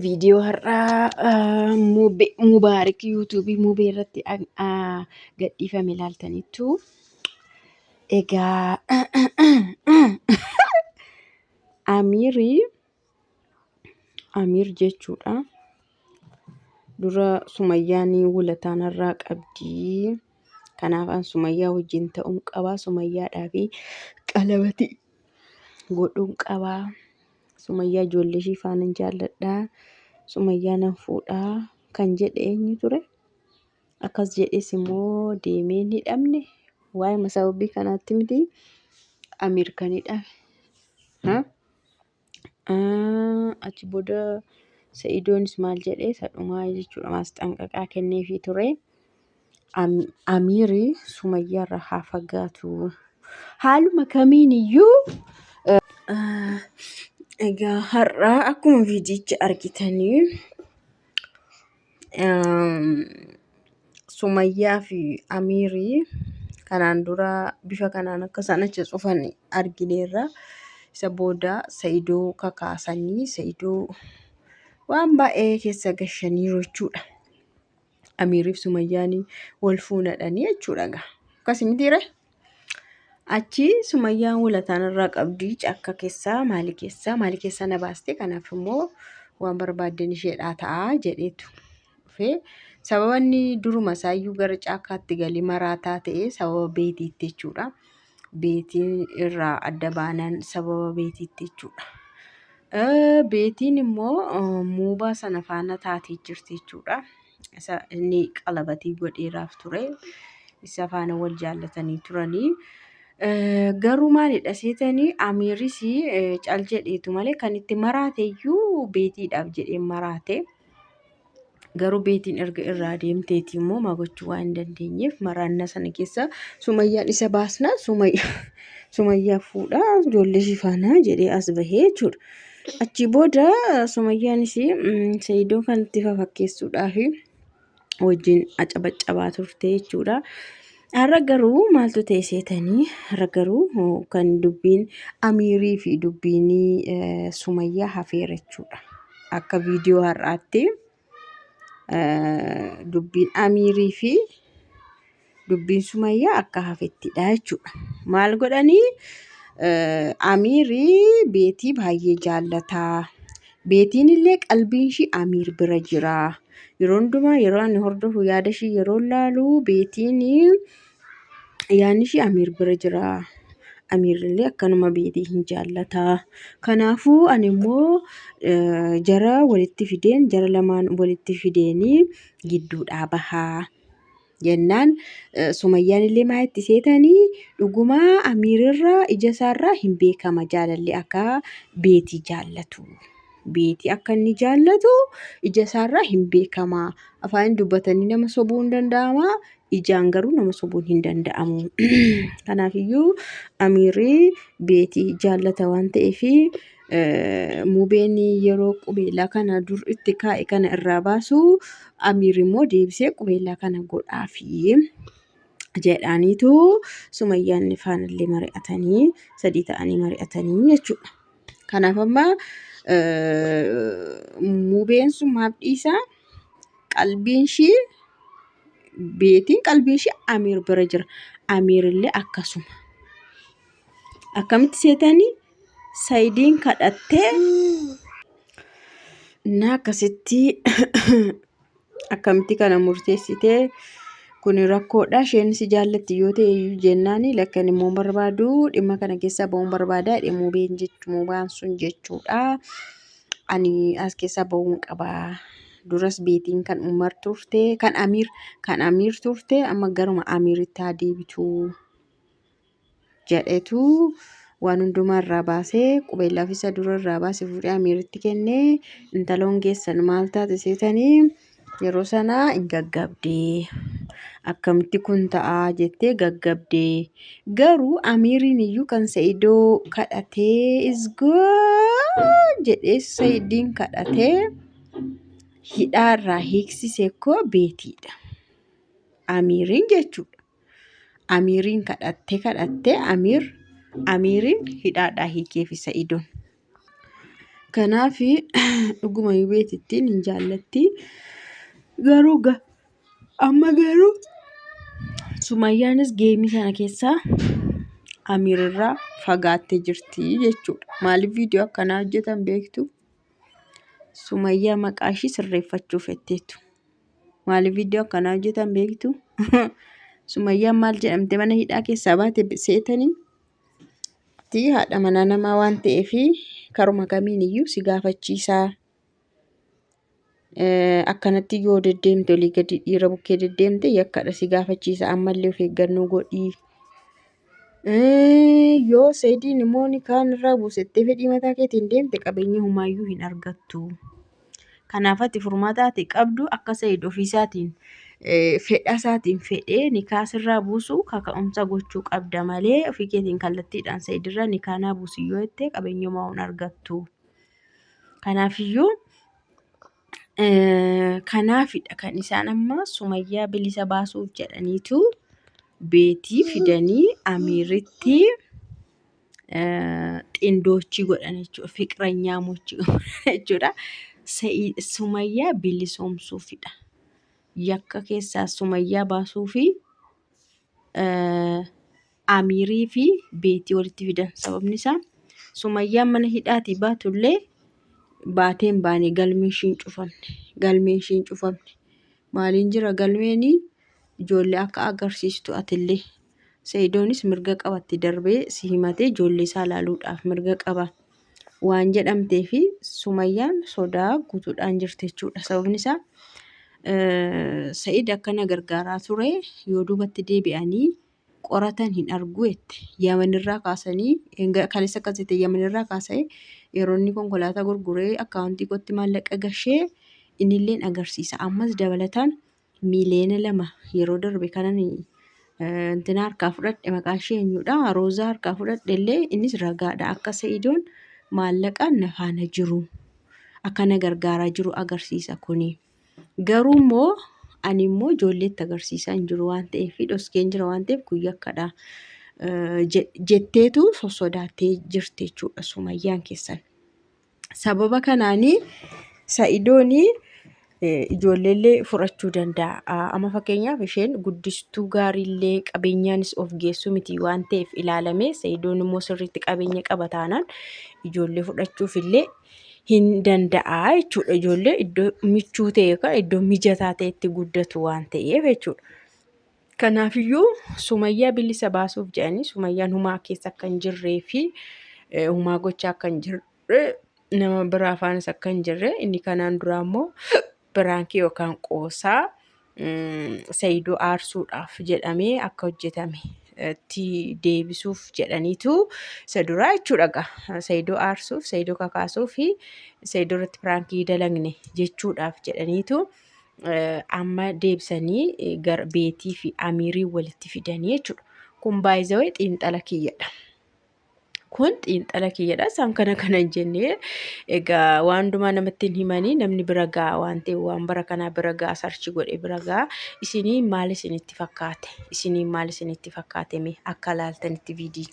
viidiyoo har'aa Mubaarak yuutuubii Mubee irratti gadhiifame ilaaltaniittu. Egaa Amiir jechuudha. Dura Sumayyaan wulataan irraa qabdii. Kanaaf an Sumayyaa wajjin ta'uun qabaa. Sumayyaadhaa fi qalabatii godhuun qabaa. Sumayyaa ijoollee ishii faanan jaalladhaa. Sumayyaa nan fuudhaa kan jedhe eenyu ture? Akkas jedhes immoo deemee ni dhabne. Waa'ee sababii kanaatti miti Amiir kan hidhame. Achi booda Sa'idoonis maal jedhee sadhumaa jechuudha maasxanqaqaa kenneefii ture. Amiir Sumayyaa irraa haa fagaatu. Haaluma kamiin iyyuu egaa har'aa akkuma viidiyicha argitanii Sumayyaa fi Amiir kanaan dura bifa kanaan akka isaan achi cufan argineerra. Isa booda Sa'idoo kakaasanii Sa'idoo waan baay'ee keessa gashaniiru jechuudha. Amiiriif Sumayyaan wal fuunadhanii jechuudha. Akkasii mitiire achi Sumayyaan wulataan irraa qabdii cakka keessaa maali keessaa na baaste. Kanaaf immoo waan barbaadden isheedhaa ta'a jedheetu dhufee sababa inni duruma isaayyuu gara caakkaatti galii maraataa ta'e sababa beetiitti jechuudha. Beetiin irraa adda baanaan sababa beetiitti jechuudha. Beetiin immoo Mubaa sana faana taatee jirti jechuudha. Isa inni qalabatii godheeraaf ture. Isa faana wal jaallatanii turanii. Garuu maalidha seetanii Amiiris cal jedheetu malee kan itti maraate iyyuu beetiidhaaf jedhee maraate. Garuu beetiin erga irraa deemteeti immoo maa gochuu waan hin dandeenyeef maraanna sana keessa Sumayyaan isa baasna Sumayyaa fuudhaa ijoollee ishii faana jedhee as bahee jechuudha. Achi booda Sumayyaanis Sa'idoo kan itti fakkeessuudhaaf wajjin acabaccabaa turte jechuudha. Har'a garuu maaltu ta'e seetanii har'a garuu kan dubbiin Amiirii fi dubbiin Sumayyaa hafeera jechuudha. Akka viidiyoo har'aatti dubbiin Amiirii fi dubbiin Sumayyaa akka hafettidha jechuudha. Maal godhanii Amiirii beetii baay'ee jaallataa. Beetiin illee qalbiin ishii Amiir bira jira. Yeroo hundumaa yeroo ani hordofu yaada ishii yeroo laalu beetiin yaadni ishii Amiir bira jira. Amiir illee akkanuma beetii hin jaallataa. Kanaafuu ani immoo jara lamaan walitti fideenii gidduudhaa bahaa jennaan Sumayyaan illee maa itti seetanii dhugumaa Amiirirraa ija isaarraa hin beekama jaalalli akka beetii jaallatu. Beetii akka inni jaallatu ija isaarraa hin beekama. Afaan dubbatanii nama sobuu hin danda'ama. Ijaan garuu nama sobuun hin danda'amu. Kanaafiyyuu Amiirii beetii jaallata waan ta'eef Mubeen yeroo qubeellaa kana dur itti kaa'e kana irraa baasu Amiir immoo deebisee qubeellaa kana godhaafi jedhaniitu Sumayyaan faanallee mari'atanii sadii ta'anii mari'atanii jechuudha. Kanaaf amma Mubeen sun maaf dhiisaa qalbiin ishii beetiin qalbiin ishii Amiir bira jira. Amiir illee akkasuma. Akkamitti seetanii Sa'idiin kadhattee na akkasitti akkamitti kana murteessitee kun rakkoodha. Isheen si jaallatti yoo ta'e jennaan lakkan immoo barbaadu dhimma kana keessaa ba'uun barbaada. Mubaan sun jechuudha. Ani as keessaa ba'uun qabaa. Duras beetiin kan Umar turte kan Amiir turte amma garuma Amiiritti haa deebitu jedhetu waan hundumaa irraa baasee qubeellaaf isa dura irraa baasee fuudhee Amiiritti kennee intaloon geessan maal taate seetanii yeroo sanaa hin gaggabdee akkamitti kun ta'aa jettee gaggabdee. Garuu Amiiriin iyyuu kan Sa'idoo kadhatee jedhee Sa'idiin kadhatee hidhaarraa hiiksise koo beetiidha. Amiiriin jechuudha. Amiiriin kadhattee Amiiriin hidhaadhaa hiikeefi Sa'idoon. Kanaaf dhuguma beetittiin hin jaallatti. Garuu amma garuu Sumayyaanis geemii sana keessaa Amiirarraa fagaattee jirti jechuudha. Maaliif viidiyoo akkanaa hojjetan beektu? Sumayyaa maqaa ishii sirreeffachuuf jetteetu. Maaliif viidiyoo akkanaa hojjetan beektu? Sumayyaan maal jedhamte mana hidhaa keessaa baate seetanii? Haadha manaa namaa waan ta'eef karuma kamiin iyyuu si gaafachiisaa. Akkanatti yoo deddeemte olii gadi dhiira bukkee deddeemte yakkadha si gaafachiisa. Ammallee of eeggannoo godhii. Yoo Saidiin immoo kaan irraa buusettee fedhii mataa keetiin deemte qabeenya humaayyuu hin argattu. Kanaaf ati furmaata ati qabdu akka Said ofiisaatiin fedha isaatiin fedhee nikaa sirraa buusu kaka'umsa gochuu qabda malee ofii keetiin kallattiidhaan Saidirraa nikaa naa buusi yoo jette qabeenya humaa hin argattu. Kanaafiyyuu kanaafidha kan isaan amma Sumayyaa bilisa baasuuf jedhaniitu beetii fidanii Amiiritti xindoochi godhan jechuudha. Fiqiranyaamochi godhan jechuudha. Sumayyaa bilisoomsuufidha. Yakka keessaa Sumayyaa baasuu fi Amiirii fi beetii walitti fidan. Sababni isaa Sumayyaan mana hidhaatii baatullee baateen baane galmeen ishiin cufamne. Maaliin jira galmeenii? Ijoollee akka agarsiistu atillee. Saidoonis mirga qabatti darbee si himatee ijoollee isaa ilaaluudhaaf mirga qaba waan jedhamteef Sumayyaan sodaa guutuudhaan jirti jechuudha. Sababni isaa Said akkana gargaaraa ture yoo duubatti deebi'anii qoratan hin argu jette. Yamanirraa kaasanii kaleessa akkasitti Yamanirraa kaasee yeroo inni konkolaataa gurguree akkaawuntii kootti maallaqa gashee innilleen agarsiisa. Ammas dabalataan miiliyoona 2 yeroo darbe kanan intina harkaa fudhadhe maqaa ishee eenyudha? Roozaa harkaa fudhadhe illee innis ragaadha. Akka Saidoon maallaqaan na faana jiru akkana gargaaraa jiru agarsiisa kuni. Garuu immoo ani immoo ijoolleetti agarsiisaa hin jiru waan ta'eef dhoskeen jira waan ta'eef kun yakkadha jetteetu sossodaattee jirti jechuudha Sumayyaan keessan. Sababa kanaanii Saidoonii ijoolleellee furachuu danda'a. Amma fakkeenyaaf isheen guddistuu gaariillee qabeenyaanis of geessu miti waan ta'eef ilaalame Saidoon immoo sirriitti qabeenya qaba taanaan ijoollee fudhachuuf illee hin danda'a jechuudha. Ijoollee iddoo michuu ta'e yookaan iddoo mijataa ta'etti guddatu waan ta'eef jechuudha. Kanaafiyyuu Sumayyaa bilisa baasuuf jedhanii Sumayyaan humaa keessa akka hin jirree fi humaa gochaa akka hin jirre nama biraa afaanis akka hin jirre inni kanaan duraa immoo biraankii yookaan qoosaa Saidoo aarsuudhaaf jedhamee akka hojjetame itti deebisuuf jedhaniitu isa duraa jechuudha. Saidoo aarsuuf, Saidoo kakaasuuf fi Saidoo irratti biraankii dalagne jechuudhaaf jedhaniitu amma deebisanii gara beetii fi Amiirii walitti fidanii jechuudha. Kun baay'ee xiinxala kiyyadha. Kun xiinxala kiyyadha. Isaan kana hin jenne egaa waan hundumaa namatti hin himanii namni bira ga'a waan ta'eef waan bara kanaa bira ga'a sarchi godhe bira ga'a. Isinii maal isinitti fakkaate? Isinii maal isinitti fakkaate mee akka ilaaltanitti viidiyoo?